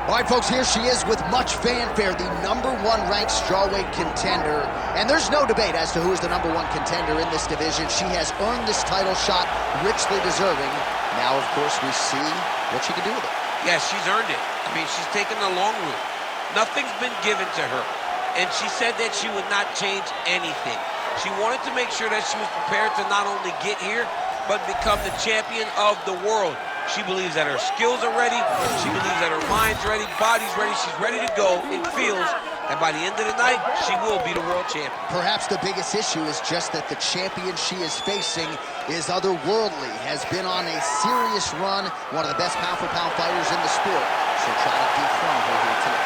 All right, folks, here she is with much fanfare, the #1 ranked strawweight contender. And there's no debate as to who is the #1 contender in this division. She has earned this title shot, richly deserving. Now, of course, we see what she can do with it. Yeah, she's earned it. I mean, she's taken the long route. Nothing's been given to her. And she said that she would not change anything. She wanted to make sure that she was prepared to not only get here, but become the champion of the world. She believes that her skills are ready. She believes that her mind's ready, body's ready. She's ready to go. It feels that by the end of the night, she will be the world champion. Perhaps the biggest issue is just that the champion she is facing is otherworldly, has been on a serious run, one of the best pound-for-pound fighters in the sport. So try to dethrone her here tonight.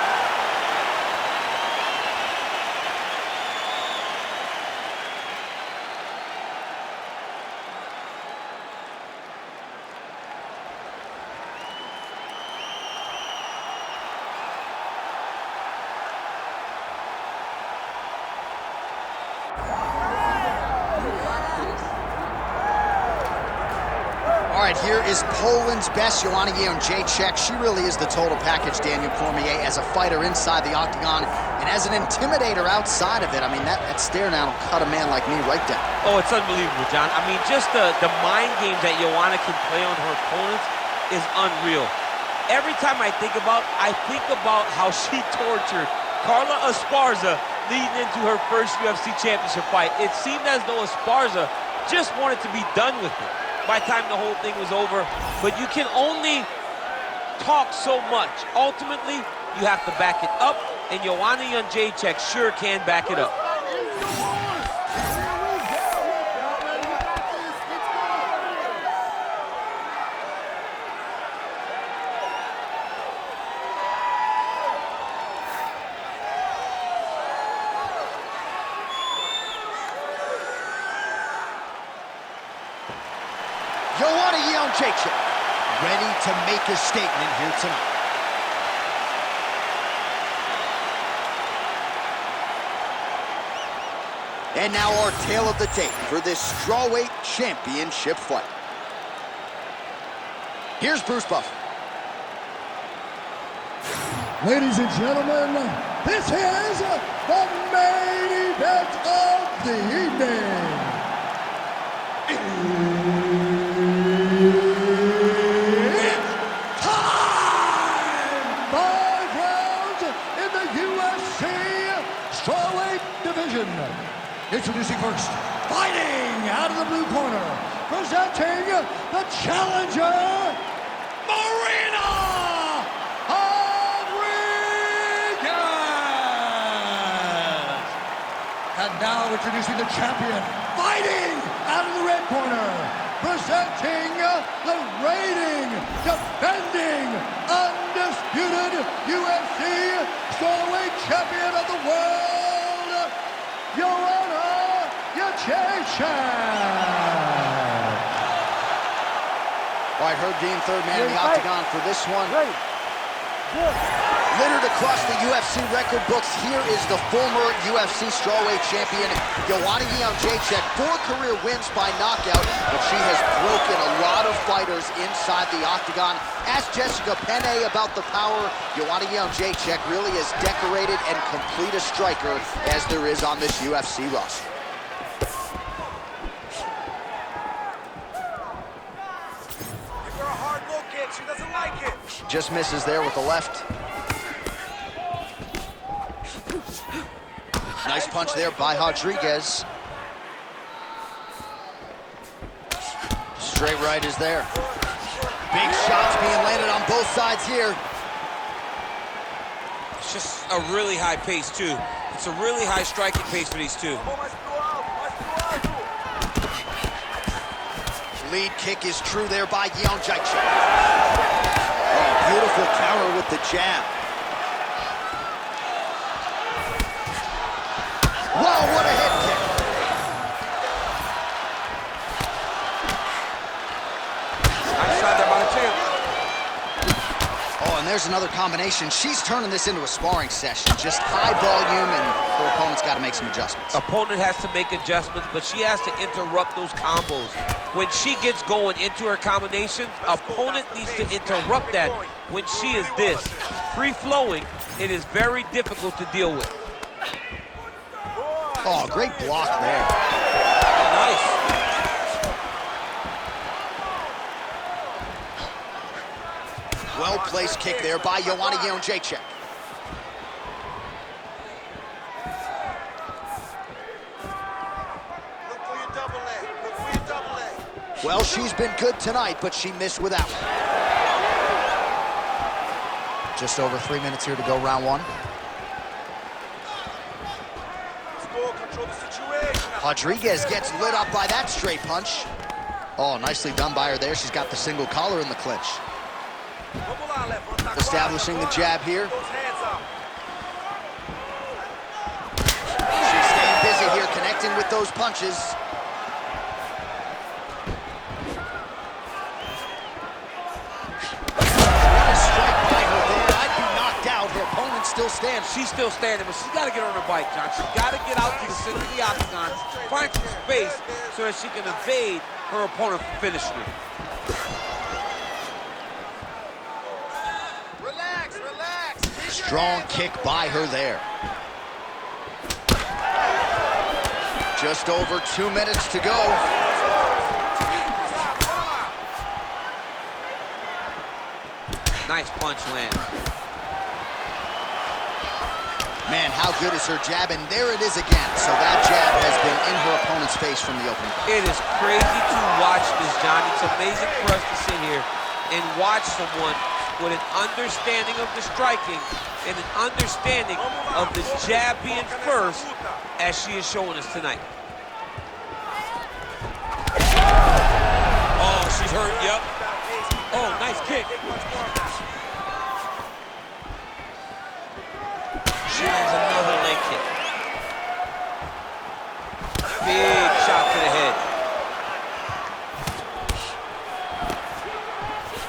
All right, here is Poland's best, Joanna Jedrzejczyk. She really is the total package, Daniel Cormier, as a fighter inside the octagon and as an intimidator outside of it. I mean, that stare down will cut a man like me right down. Oh, it's unbelievable, John. I mean, just the mind games that Joanna can play on her opponents is unreal. Every time I think about how she tortured Carla Esparza leading into her first UFC championship fight. It seemed as though Esparza just wanted to be done with it by the time the whole thing was over. But you can only talk so much. Ultimately, you have to back it up, and Joanna Jedrzejczyk sure can back it up. Joanna Jedrzejczyk, ready to make a statement here tonight. And now our tale of the tape for this strawweight championship fight. Here's Bruce Buffer. Ladies and gentlemen, this is the main event of the evening. Introducing first, fighting out of the blue corner, presenting the challenger, Marina Rodriguez. And now introducing the champion, fighting out of the red corner, presenting the reigning, defending, undisputed UFC strawweight champion of the world, Joanna Jedrzejczyk. All right, Herb Dean, third man in the octagon for this one. Littered across the UFC record books, here is the former UFC strawweight champion, Joanna Jedrzejczyk. 4 career wins by knockout, but she has broken a lot of fighters inside the octagon. Ask Jessica Penne about the power. Joanna Jedrzejczyk really is decorated and complete a striker as there is on this UFC roster. She doesn't like it. Just misses there with the left. Nice punch there by Rodriguez. Straight right is there. Big shots being landed on both sides here. It's just a really high pace, too. It's a really high striking pace for these two. Lead kick is true there by Jedrzejczyk. Oh, beautiful counter with the jab. Wow, what a head kick. Nice shot there by the champ. Oh, and there's another combination. She's turning this into a sparring session. Just high volume, and her opponent's got to make some adjustments. Opponent has to make adjustments, but she has to interrupt those combos. When she gets going into her combinations, opponent needs to interrupt that when she is this. free-flowing, it is very difficult to deal with. Oh, great block there. Nice. Well-placed kick there by Joanna Jedrzejczyk. Look for your double leg. Look for your double leg. Well, she's been good tonight, but she missed with that one. Just over 3 minutes here to go, round one. Score, control the situation. Rodriguez gets lit up by that straight punch. Oh, nicely done by her there. She's got the single collar in the clinch. Establishing the jab here. She's staying busy here, connecting with those punches. What a strike by her there. I'd be knocked out. Her opponent still stands. She's still standing, but she's got to get on her bike, John. She's got to get out to the center of the octagon, find some space so that she can evade her opponent from finishing her. Relax, relax. Strong kick by her there. Just over 2 minutes to go. Nice punch land. Man, how good is her jab? And there it is again. So that jab has been in her opponent's face from the opening. It is crazy to watch this, John. It's amazing for us to sit here and watch someone with an understanding of the striking and an understanding of the jab being first, as she is showing us tonight. Oh, she's hurt, yep. Oh, nice kick. She lands another leg kick. Big shot to the head.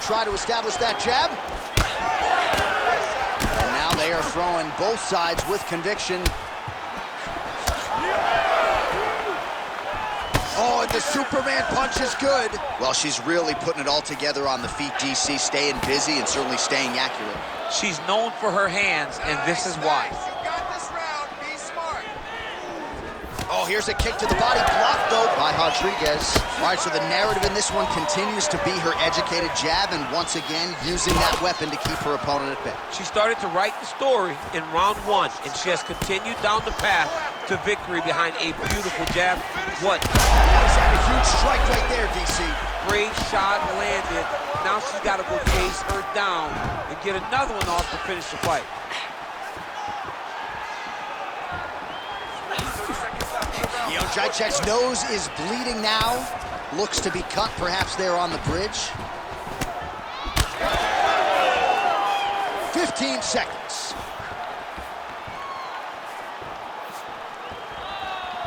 Try to establish that jab. And now they are throwing both sides with conviction. Oh, and the Superman punch is good. Well, she's really putting it all together on the feet, DC, staying busy and certainly staying accurate. She's known for her hands, and this is why. You got this round. Be smart. Oh, here's a kick to the body, blocked though by Rodriguez. All right, so the narrative in this one continues to be her educated jab and once again using that weapon to keep her opponent at bay. She started to write the story in round one, and she has continued down the path to victory behind a beautiful jab. What? Nice, and a huge strike right there, DC. Great shot landed. Now she's got to go chase her down and get another one off to finish the fight. Jedrzejczyk's nose is bleeding now. Looks to be cut, perhaps there on the bridge. 15 seconds.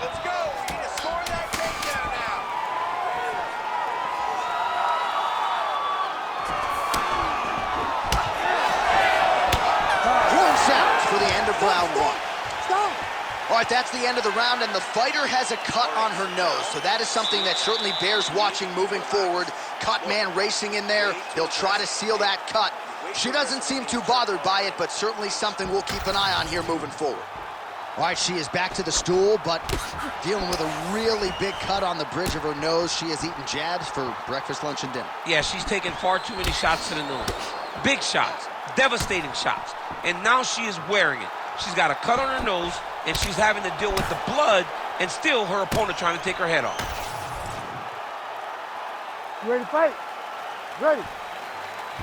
Let's go. We need to score that takedown now. Horn sounds for the end of round one. Stop! All right, that's the end of the round, and the fighter has a cut on her nose, so that is something that certainly bears watching moving forward. Cut man racing in there. He'll try to seal that cut. She doesn't seem too bothered by it, but certainly something we'll keep an eye on here moving forward. All right, she is back to the stool, but dealing with a really big cut on the bridge of her nose. She has eaten jabs for breakfast, lunch, and dinner. Yeah, she's taken far too many shots to the nose. Big shots, devastating shots, and now she is wearing it. She's got a cut on her nose, and she's having to deal with the blood and still her opponent trying to take her head off. You ready to fight? Ready.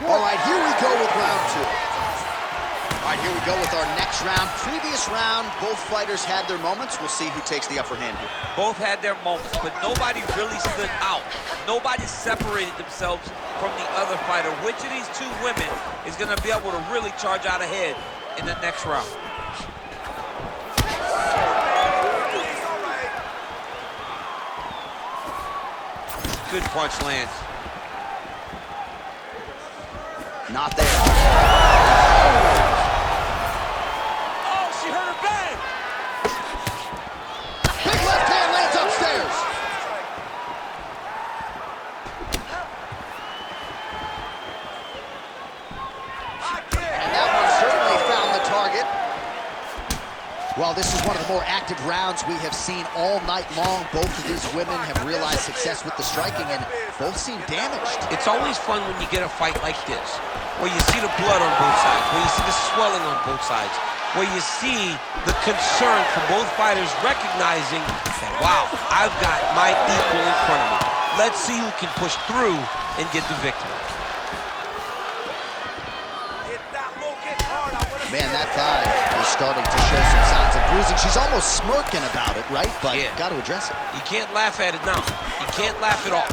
All right, here we go with round two. All right, here we go with our next round. Previous round, both fighters had their moments. We'll see who takes the upper hand here. Both had their moments, but nobody really stood out. Nobody separated themselves from the other fighter. Which of these two women is going to be able to really charge out ahead in the next round? Good punch lands. Not there. Oh, she hurt her bad. Big left hand lands upstairs. And that one Well, this is one of the more active rounds we have seen all night long. Both of these women have realized success with the striking, and both seem damaged. It's always fun when you get a fight like this, where you see the blood on both sides, where you see the swelling on both sides, where you see the concern from both fighters recognizing that, wow, I've got my equal in front of me. Let's see who can push through and get the victory. Man, that thigh is starting to show some signs of bruising. She's almost smirking about it, right? But yeah, got to address it. You can't laugh at it now. You can't laugh at all.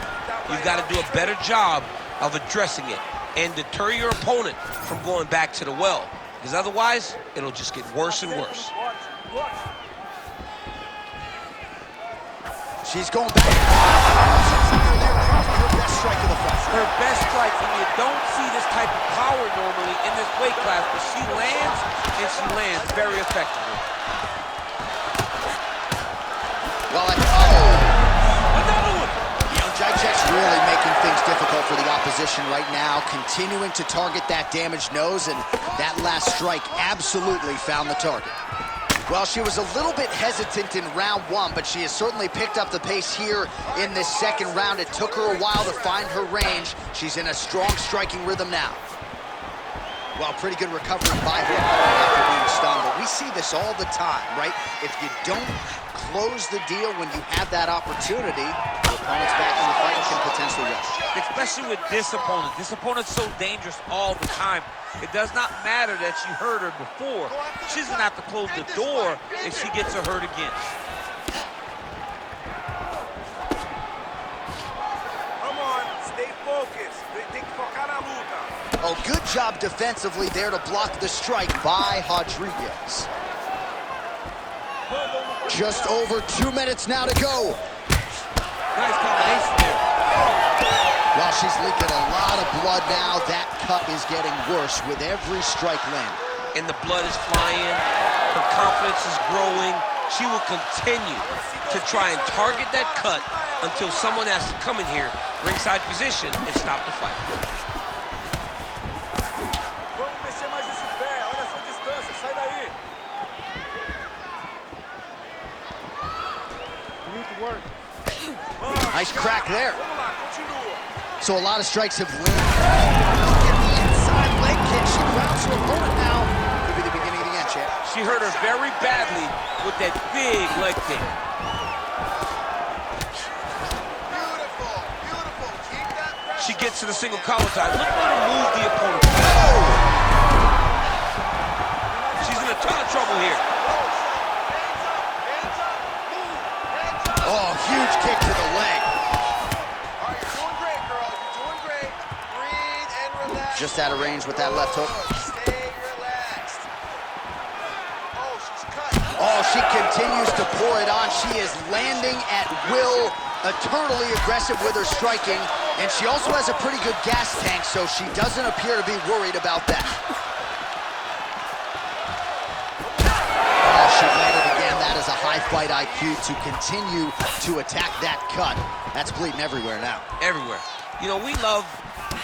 You've got to do a better job of addressing it and deter your opponent from going back to the well, because otherwise, it'll just get worse and worse. She's going back. Her best strike of the fight. Her best strike, and you don't see this type of power normally in this weight class, but she lands, and she lands very effectively. Well, Another one! Jedrzejczyk's really making things difficult for the opposition right now, continuing to target that damaged nose, and that last strike absolutely found the target. Well, she was a little bit hesitant in round one, but she has certainly picked up the pace here in this second round. It took her a while to find her range. She's in a strong striking rhythm now. Well, pretty good recovery by her after being stunned, but we see this all the time, right? If you don't close the deal when you have that opportunity, your opponent's back in the fight and can potentially rush. Especially with this opponent. This opponent's so dangerous all the time. It does not matter that you hurt her before. She doesn't have to close the door if she gets her hurt again. Come on, stay focused. Tem que focar na luta. Oh, good job defensively there to block the strike by Rodriguez. Just over 2 minutes now to go. Nice combination there. While she's leaking a lot of blood now, that cut is getting worse with every strike land. And the blood is flying. Her confidence is growing. She will continue to try and target that cut until someone has to come in here, ringside position, and stop the fight. Vamos mexer mais esse pé. Olha essa distância. Sai daí. You need to work. Nice crack there. Vamos lá, continua. So a lot of strikes have landed. Look at the inside leg kick. She grounds her opponent now. Could be the beginning of the end, champ. She hurt her very badly with that big leg kick. Beautiful, beautiful. Keep that pressure. She gets to the single collar tie. Look at her move the opponent. She's in a ton of trouble here. Oh, huge kick to the leg. All right, you're doing great, girl. You're doing great. Breathe and relax. Just out of range with that left hook. Stay relaxed. Oh, she's cut. Oh, she continues to pour it on. She is landing at will, eternally aggressive with her striking, and she also has a pretty good gas tank, so she doesn't appear to be worried about that. Oh, she landed again. That is a high fight IQ to continue to attack that cut. That's bleeding everywhere now. Everywhere. You know, we love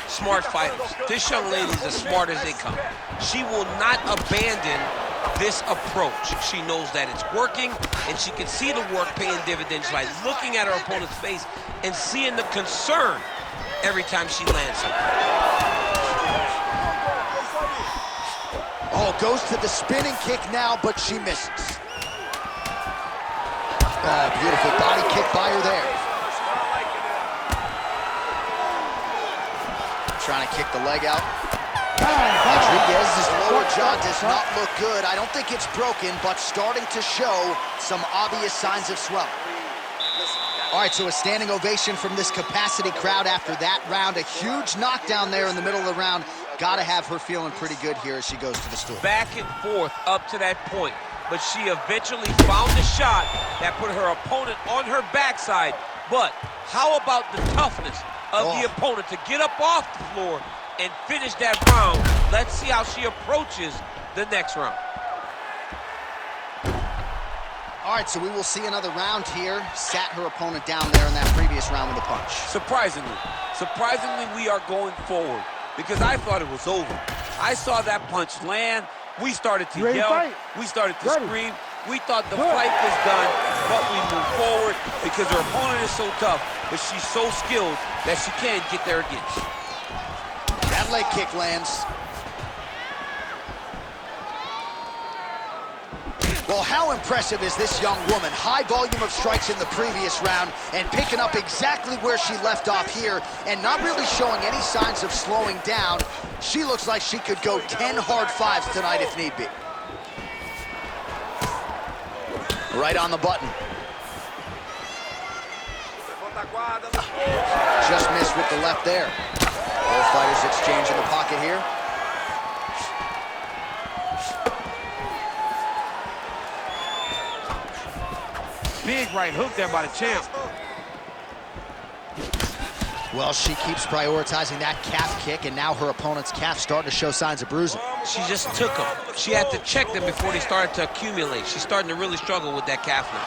smart fighters. This young lady's as smart as they come. She will not abandon this approach. She knows that it's working, and she can see the work paying dividends by looking at her opponent's face and seeing the concern every time she lands it. Oh, goes to the spinning kick now, but she misses. Oh, beautiful body kick by her there. Trying to kick the leg out. Rodriguez's lower jaw does not look good. I don't think it's broken, but starting to show some obvious signs of swelling. All right, so a standing ovation from this capacity crowd after that round. A huge knockdown there in the middle of the round. Got to have her feeling pretty good here as she goes to the stool. Back and forth up to that point, but she eventually found the shot that put her opponent on her backside. But how about the toughness of the opponent to get up off the floor and finish that round? Let's see how she approaches the next round. All right, so we will see another round here. Sat her opponent down there in that previous round with a punch. Surprisingly, we are going forward because I thought it was over. I saw that punch land. We started to yell. We started to scream. We thought the fight was done, but we move forward because her opponent is so tough, but she's so skilled that she can get there again. That leg kick lands. Well, how impressive is this young woman? High volume of strikes in the previous round and picking up exactly where she left off here and not really showing any signs of slowing down. She looks like she could go 10 hard fives tonight if need be. Right on the button. Just missed with the left there. Both fighters exchange in the pocket here. Big right hook there by the champ. Well, she keeps prioritizing that calf kick, and now her opponent's calf starting to show signs of bruising. She just took them. She had to check them before they started to accumulate. She's starting to really struggle with that calf now.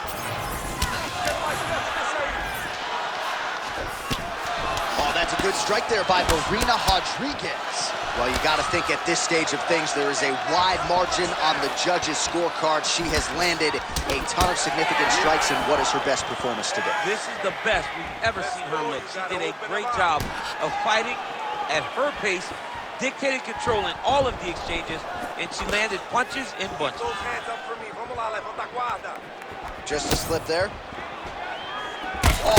Oh, that's a good strike there by Marina Rodriguez. Well, you got to think at this stage of things, there is a wide margin on the judges' scorecard. She has landed a ton of significant strikes in what is her best performance today. This is the best we've ever seen her look. She did a great job of fighting at her pace, dictating, controlling all of the exchanges, and she landed punches in bunches. Just a slip there. Oh,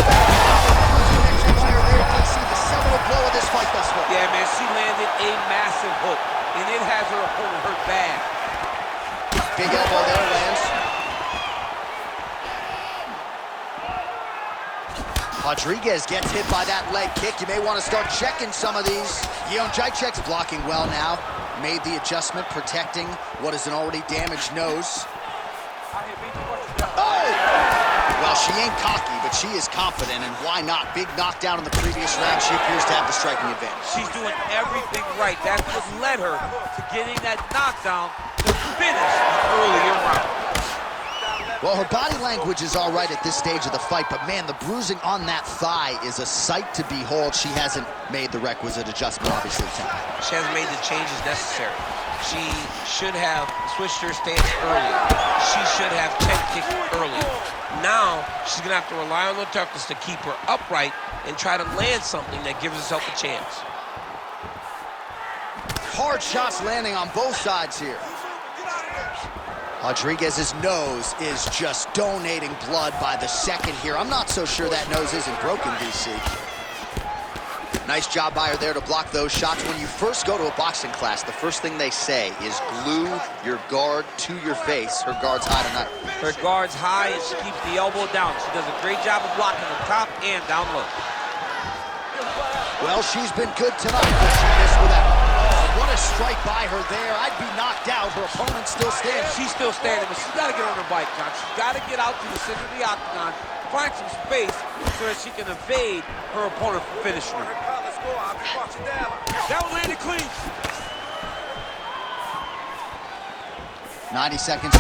see the seminal blow of this fight thus far. Yeah, man, she landed a massive hook, and it has her opponent hurt bad. Big elbow there, lands. Rodriguez gets hit by that leg kick. You may want to start checking some of these. Jedrzejczyk's blocking well now. Made the adjustment, protecting what is an already damaged nose. Oh! Well, she ain't cocky, but she is confident, and why not? Big knockdown in the previous round. She appears to have the striking advantage. She's doing everything right. That's what led her to getting that knockdown to finish the earlier round. Well, her body language is all right at this stage of the fight, but man, the bruising on that thigh is a sight to behold. She hasn't made the requisite adjustment, obviously, tonight. She hasn't made the changes necessary. She should have switched her stance earlier. She should have check-kicked earlier. Now, she's gonna have to rely on the toughness to keep her upright and try to land something that gives herself a chance. Hard shots landing on both sides here. Rodriguez's nose is just donating blood by the second here. I'm not so sure that nose isn't broken, DC. Nice job by her there to block those shots. When you first go to a boxing class, the first thing they say is glue your guard to your face. Her guard's high tonight. Her guard's high and she keeps the elbow down. She does a great job of blocking the top and down low. Well, she's been good tonight, but she missed with that. What a strike by her there. I'd be knocked out. Her opponent's still standing. She's still standing, but she's got to get on her bike, John. She's got to get out to the center of the octagon, find some space so that she can evade her opponent from finishing her. That one landed clean. 90 seconds.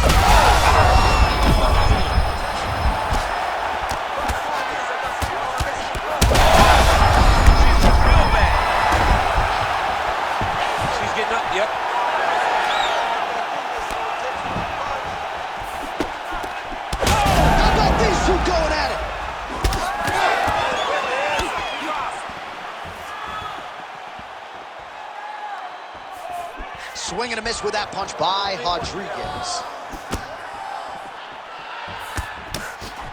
Yep. How about these two going at it? Swing and a miss with that punch by Rodriguez.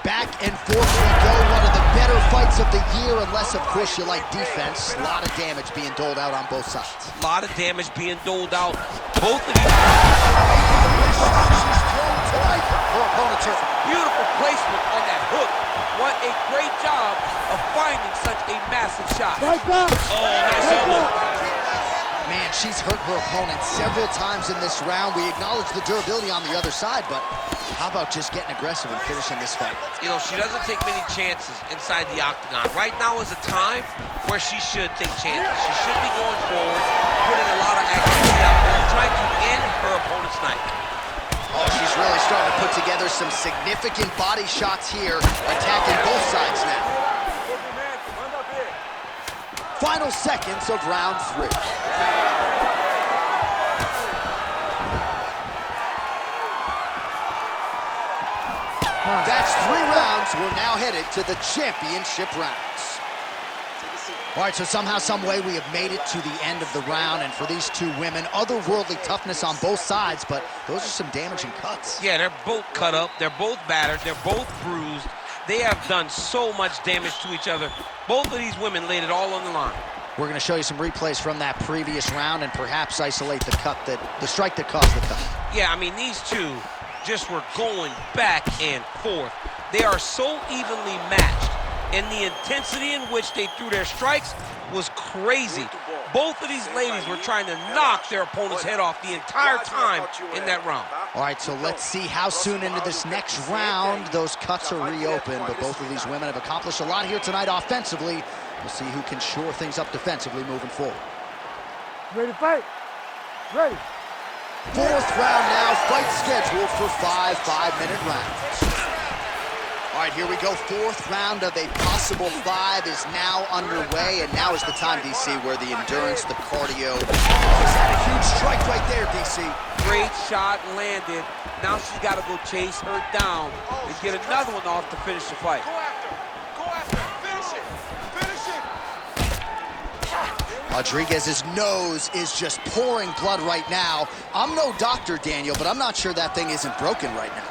Back and forth we go. One of the better fights of the year, unless, of course, you like defense. A lot of damage being doled out on both sides. A lot of damage being doled out. Both of these. She's thrown tonight. Her opponent's hurt. Beautiful placement on that hook. What a great job of finding such a massive shot. Right back. Oh, nice elbow. Man, she's hurt her opponent several times in this round. We acknowledge the durability on the other side, but how about just getting aggressive and finishing this fight? You know, she doesn't take many chances inside the octagon. Right now is a time where she should take chances. She should be going forward, putting a lot of activity out there, trying to end her opponent's night. Oh, she's really starting to put together some significant body shots here, attacking both sides now. Final seconds of round 3. That's 3 rounds. We're now headed to the championship rounds. All right, so somehow, some way, we have made it to the end of the round, and for these 2 women, otherworldly toughness on both sides, but those are some damaging cuts. Yeah, they're both cut up, they're both battered, they're both bruised. They have done so much damage to each other. Both of these women laid it all on the line. We're going to show you some replays from that previous round and perhaps isolate the strike that caused the cut. Yeah, I mean, these 2 just were going back and forth. They are so evenly matched, and the intensity in which they threw their strikes was crazy. Both of these ladies were trying to knock their opponent's head off the entire time in that round. All right, so let's see how soon into this next round those cuts are reopened, but both of these women have accomplished a lot here tonight offensively. We'll see who can shore things up defensively moving forward. Ready to fight? Ready. 4th round now, fight scheduled for 5 5-minute rounds. All right, here we go. 4th round of a possible 5 is now underway, and now is the time, DC, where the endurance, the cardio. He's had a huge strike right there, DC. Great shot landed. Now she's got to go chase her down and get another one off to finish the fight. Go after. Go after. Finish it. Finish it. Rodriguez's nose is just pouring blood right now. I'm no doctor, Daniel, but I'm not sure that thing isn't broken right now.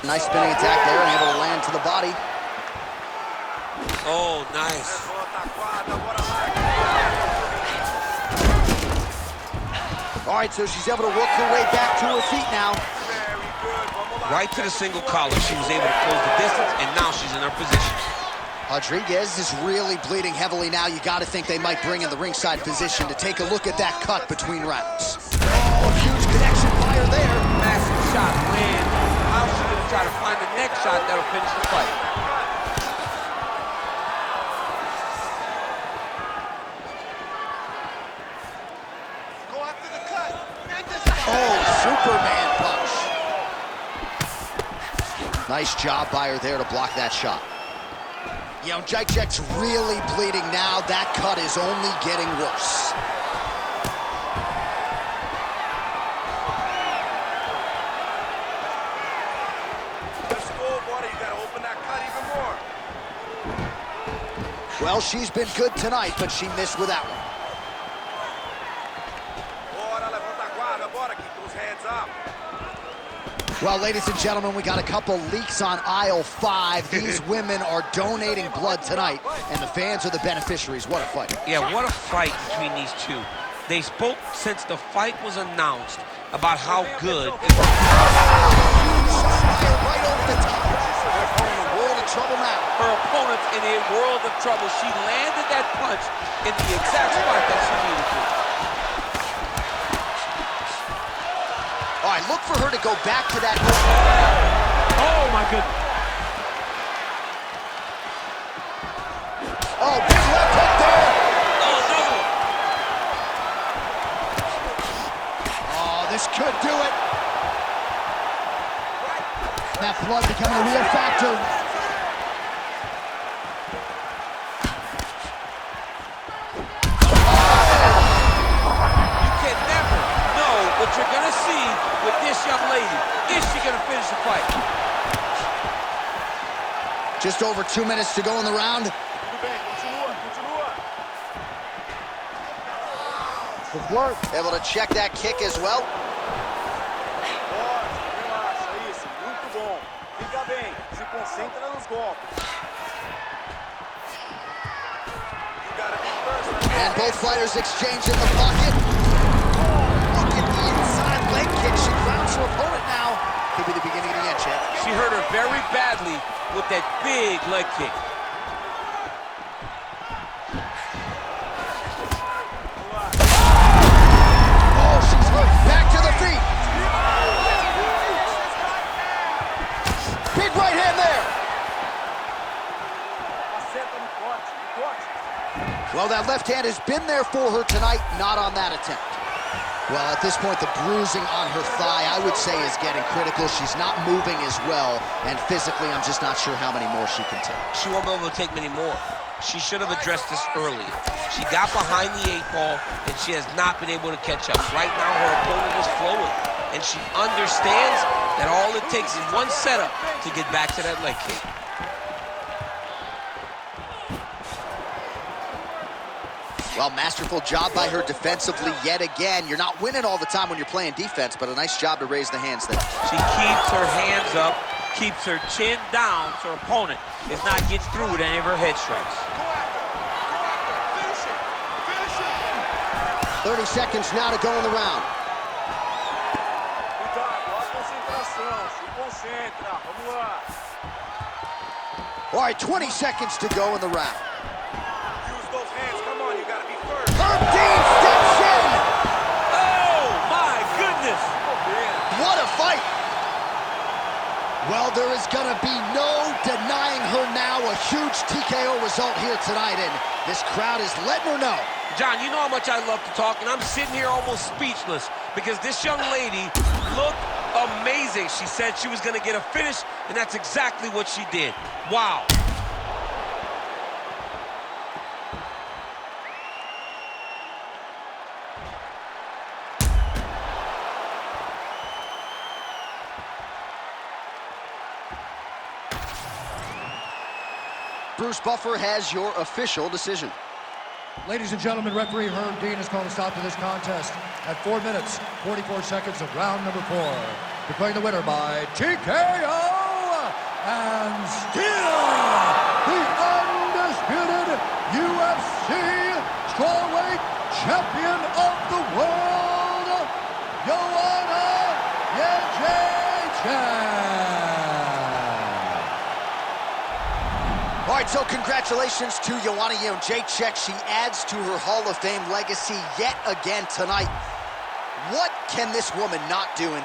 Nice spinning attack there and able to land to the body. Oh, nice. All right, so she's able to work her way back to her feet now. Right to the single collar. She was able to close the distance, and now she's in her position. Rodriguez is really bleeding heavily now. You got to think they might bring in the ringside physician to take a look at that cut between rounds. Oh, huge connection fire there. Massive shot land. Now she's going to try to find the next shot that'll finish the fight. Go after the cut. Oh, Superman punch. Nice job by her there to block that shot. You know, Jedrzejczyk's really bleeding now. That cut is only getting worse. Let's go, buddy. You gotta open that cut even more. Well, she's been good tonight, but she missed with that one. Bora, levanta a guarda, bora, keep those hands up. Well, ladies and gentlemen, we got a couple leaks on aisle 5. These women are donating blood tonight, and the fans are the beneficiaries. What a fight. Yeah, what a fight between these 2. They spoke since the fight was announced about how good it was. Right over the top. Her opponent in a world of trouble now. Her opponent's in a world of trouble. She landed that punch in the exact spot that she needed to. All right, look for her to go back to that. Oh, my goodness. Oh, big left hook there. Oh, another one. Oh, this could do it. That blood becoming a real factor. You can never know what you're going to see with this young lady. Is she going to finish the fight? Just over 2 minutes to go in the round. Tudo bem, continua, continua. Good work. Able to check that kick as well. Bora, relaxa, isso, muito bom. Fica bem, se concentra nos golpes. You gotta be first. And both fighters exchange in the pocket. Look at the inside leg kick. She grounds her opponent now. Could be the beginning of the end, champ. She hurt her very badly with that big leg kick. Oh, she's hurt. Back to the feet. Big right hand there. Acerta no corte, no corte. Well, that left hand has been there for her tonight, not on that attempt. Well, at this point, the bruising on her thigh, I would say, is getting critical. She's not moving as well, and physically, I'm just not sure how many more she can take. She won't be able to take many more. She should have addressed this earlier. She got behind the 8 ball, and she has not been able to catch up. Right now, her opponent is flowing. and she understands that all it takes is one setup to get back to that leg kick. Well, masterful job by her defensively yet again. You're not winning all the time when you're playing defense, but a nice job to raise the hands there. She keeps her hands up, keeps her chin down so her opponent is not getting through with any of her head strikes. 30 seconds now to go in the round. Cuidado, a concentração, se concentra, vamos lá. All right, 20 seconds to go in the round. Use those hands, come on, you gotta be first. Herb Dean steps in. Oh, my goodness! What a fight. Well, there is gonna be no denying her now. A huge TKO result here tonight, and this crowd is letting her know. John, you know how much I love to talk, and I'm sitting here almost speechless because this young lady looked amazing. She said she was gonna get a finish, and that's exactly what she did. Wow. Bruce Buffer has your official decision. Ladies and gentlemen, referee Herb Dean has called a stop to this contest at 4 minutes, 44 seconds of round number 4. Declaring the winner by TKO and still the undisputed UFC strawweight champion of the world, Joanna Jedrzejczyk. All right, so congratulations to Joanna Jedrzejczyk. She adds to her Hall of Fame legacy yet again tonight. What can this woman not do in